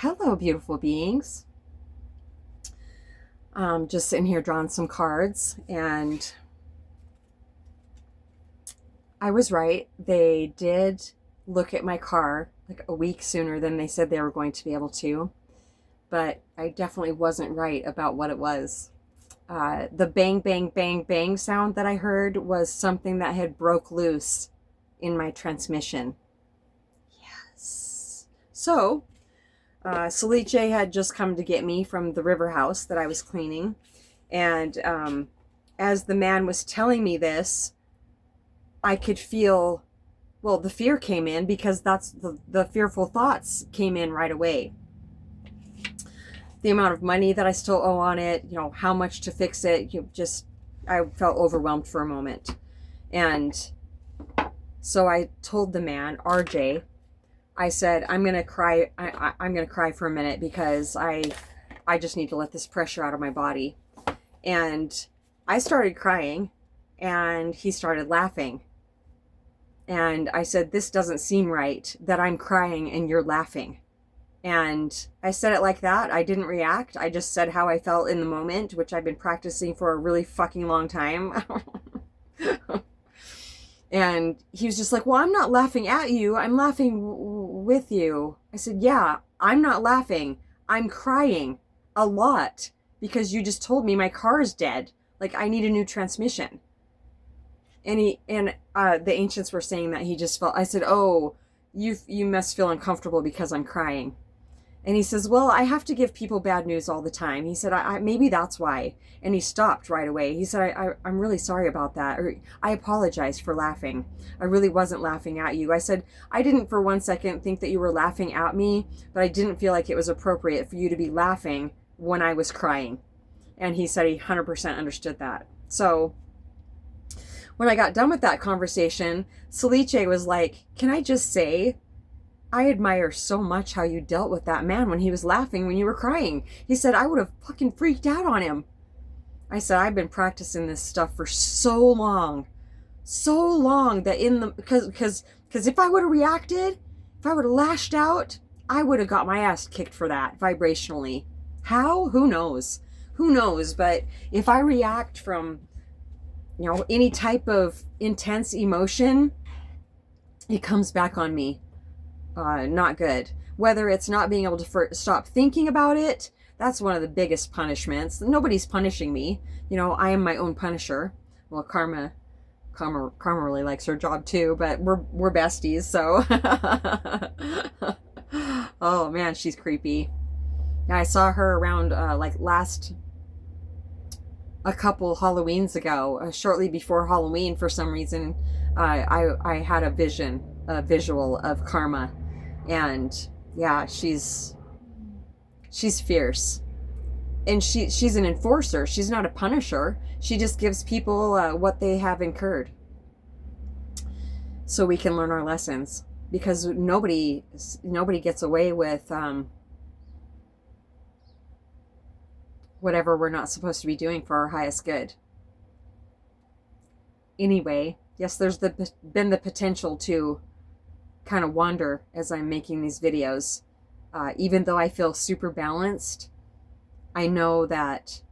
Hello, beautiful beings. Just sitting here drawing some cards, and I was right. They did look at my car like a week sooner than they said they were going to be able to, but I definitely wasn't right about what it was. The bang, bang, bang, bang sound that I heard was something that had broke loose in my transmission. Yes. So, Salice had just come to get me from the river house that I was cleaning. And as the man was telling me this, I could feel, well, the fear came in because that's the fearful thoughts came in right away. The amount of money that I still owe on it, how much to fix it, I felt overwhelmed for a moment. And so I told the man, RJ, I said, I'm going to cry. I'm going to cry for a minute because I just need to let this pressure out of my body. And I started crying and he started laughing. And I said, this doesn't seem right that I'm crying and you're laughing. And I said it like that. I didn't react. I just said how I felt in the moment, which I've been practicing for a really fucking long time. And he was just like, well, I'm not laughing at you. I'm laughing with you. I said, yeah, I'm not laughing. I'm crying a lot because you just told me my car is dead. Like, I need a new transmission. And the ancients were saying that he just felt, I said, oh, you must feel uncomfortable because I'm crying. And he says, well, I have to give people bad news all the time. He said, maybe that's why. And he stopped right away. He said, I'm really sorry about that. Or, I apologize for laughing. I really wasn't laughing at you. I said, I didn't for one second think that you were laughing at me, but I didn't feel like it was appropriate for you to be laughing when I was crying. And he said he 100% understood that. So when I got done with that conversation, Salice was like, can I just say, I admire so much how you dealt with that man when he was laughing when you were crying. He said, I would have fucking freaked out on him. I said, I've been practicing this stuff for so long that because if I would have reacted, if I would have lashed out, I would have got my ass kicked for that vibrationally. How? Who knows? Who knows? But if I react from, any type of intense emotion, it comes back on me. Not good. Whether it's not being able to stop thinking about it, that's one of the biggest punishments. Nobody's punishing me. I am my own punisher. Well, Karma really likes her job too, but we're besties, so. Oh man, she's creepy. Yeah, I saw her around a couple Halloweens ago, shortly before Halloween. For some reason, I had a visual of Karma. And yeah, she's fierce, and she's an enforcer. She's not a punisher. She just gives people what they have incurred so we can learn our lessons, because nobody gets away with whatever we're not supposed to be doing for our highest good. Anyway, yes, there's been the potential to kind of wander as I'm making these videos. Even though I feel super balanced, I know that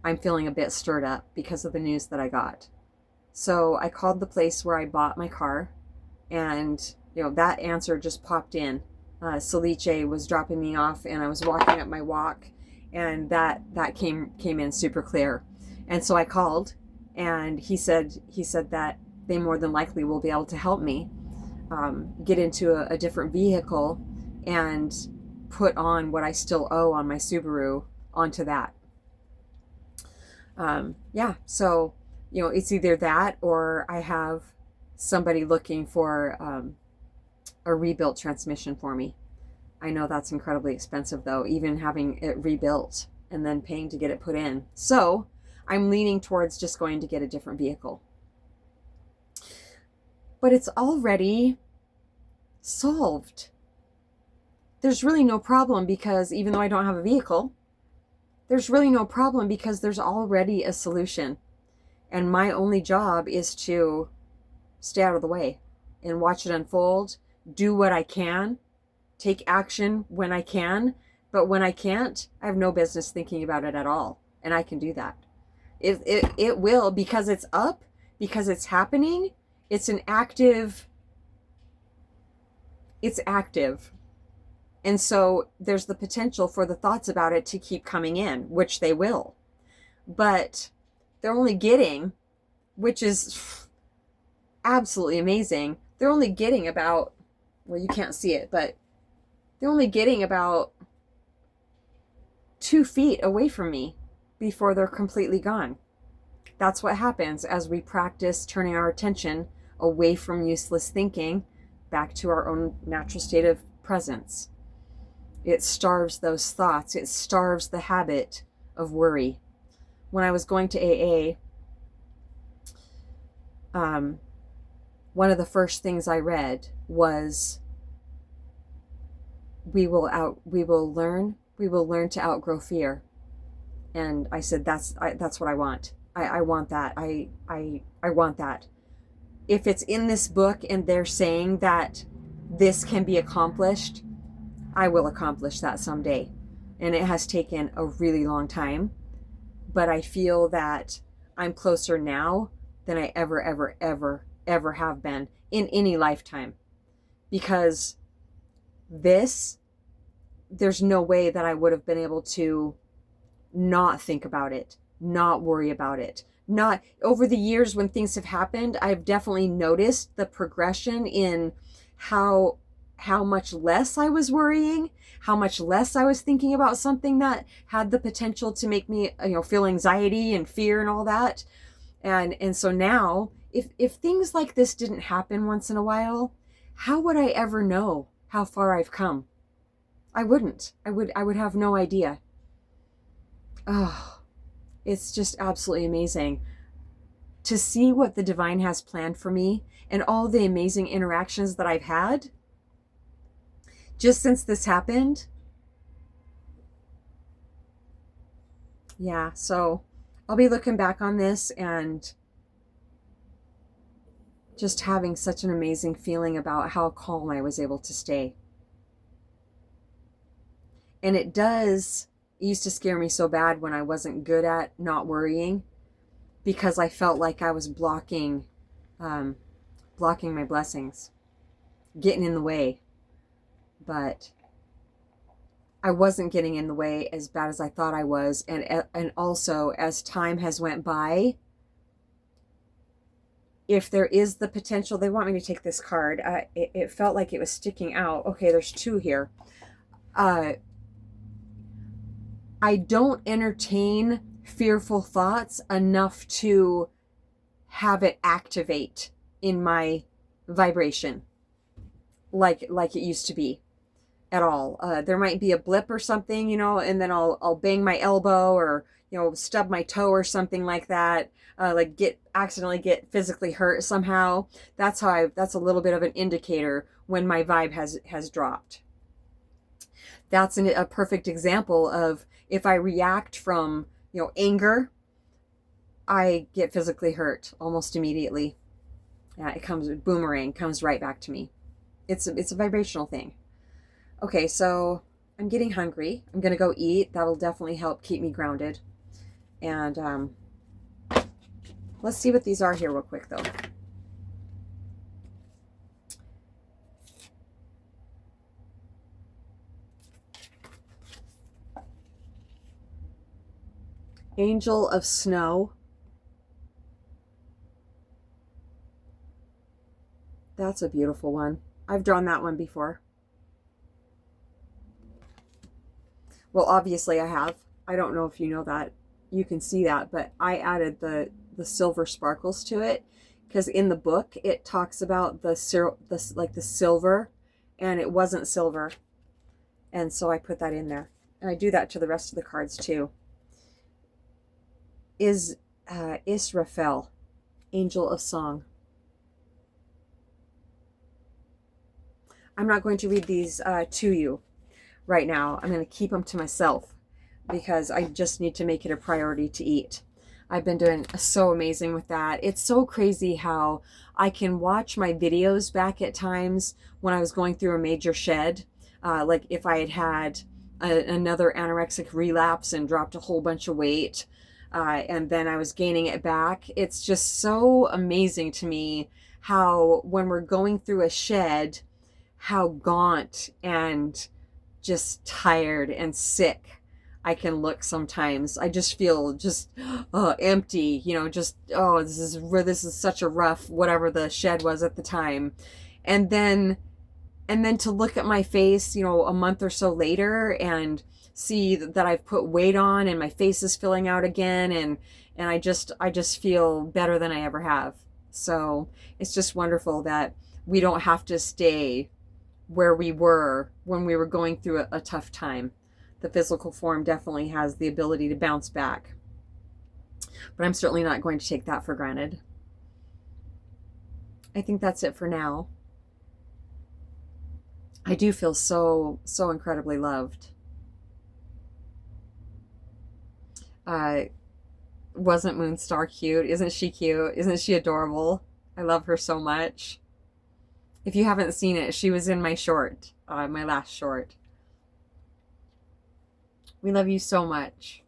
I'm feeling a bit stirred up because of the news that I got. So I called the place where I bought my car, and that answer just popped in. Salice was dropping me off, and I was walking up my walk, and that came in super clear. And so I called, and he said that they more than likely will be able to help me get into a different vehicle and put on what I still owe on my Subaru onto that. Yeah, so, it's either that or I have somebody looking for a rebuilt transmission for me. I know that's incredibly expensive though, even having it rebuilt and then paying to get it put in. So I'm leaning towards just going to get a different vehicle. But it's already solved. There's really no problem, because even though I don't have a vehicle, there's really no problem because there's already a solution. And my only job is to stay out of the way and watch it unfold, do what I can, take action when I can, but when I can't, I have no business thinking about it at all. And I can do that. It will, because it's up, because it's happening. It's active. And so there's the potential for the thoughts about it to keep coming in, which they will. But they're only getting, which is absolutely amazing, they're only getting about, well, you can't see it, but they're only getting about 2 feet away from me before they're completely gone. That's what happens as we practice turning our attention away from useless thinking back to our own natural state of presence. It starves those thoughts. It starves the habit of worry. When I was going to AA, one of the first things I read was, we will learn to outgrow fear. And I said, that's what I want. I want that. I want that. If it's in this book and they're saying that this can be accomplished, I will accomplish that someday. And it has taken a really long time, but I feel that I'm closer now than I ever have been in any lifetime. Because there's no way that I would have been able to not think about it, not worry about it. Not over the years when things have happened, I've definitely noticed the progression in how much less I was worrying, how much less I was thinking about something that had the potential to make me, feel anxiety and fear and all that. And so now, if things like this didn't happen once in a while, how would I ever know how far I've come? I wouldn't. I would have no idea. Oh, it's just absolutely amazing to see what the divine has planned for me and all the amazing interactions that I've had just since this happened. Yeah, so I'll be looking back on this and just having such an amazing feeling about how calm I was able to stay. And it used to scare me so bad when I wasn't good at not worrying, because I felt like I was blocking my blessings, getting in the way. But I wasn't getting in the way as bad as I thought I was. And also, as time has went by, if there is the potential, they want me to take this card. It felt like it was sticking out. Okay, there's 2 here. I don't entertain fearful thoughts enough to have it activate in my vibration like it used to be at all. There might be a blip or something, and then I'll bang my elbow or, stub my toe or something like that. Accidentally get physically hurt somehow. That's a little bit of an indicator when my vibe has dropped. That's a perfect example of, if I react from, anger, I get physically hurt almost immediately. It boomerang comes right back to me. It's a vibrational thing. Okay, so I'm getting hungry. I'm going to go eat. That'll definitely help keep me grounded. And let's see what these are here real quick, though. Angel of Snow. That's a beautiful one. I've drawn that one before. Well, obviously I have. I don't know if you know that. You can see that, but I added the silver sparkles to it because in the book it talks about the silver, and it wasn't silver, and so I put that in there. And I do that to the rest of the cards too. Israfel, Angel of Song. I'm not going to read these to you right now. I'm going to keep them to myself because I just need to make it a priority to eat. I've been doing so amazing with that. It's so crazy how I can watch my videos back at times when I was going through a major shed. like if I had had another anorexic relapse and dropped a whole bunch of weight, and then I was gaining it back. It's just so amazing to me how when we're going through a shed, how gaunt and just tired and sick I can look sometimes. I just feel just empty, just this is such a rough whatever the shed was at the time. And then to look at my face, a month or so later and see that I've put weight on and my face is filling out again, and I just feel better than I ever have. So it's just wonderful that we don't have to stay where we were when we were going through a tough time. The physical form definitely has the ability to bounce back. But I'm certainly not going to take that for granted. I think that's it for now. I do feel so, so incredibly loved. Wasn't Moonstar cute? Isn't she cute? Isn't she adorable? I love her so much. If you haven't seen it, she was in my short, my last short. We love you so much.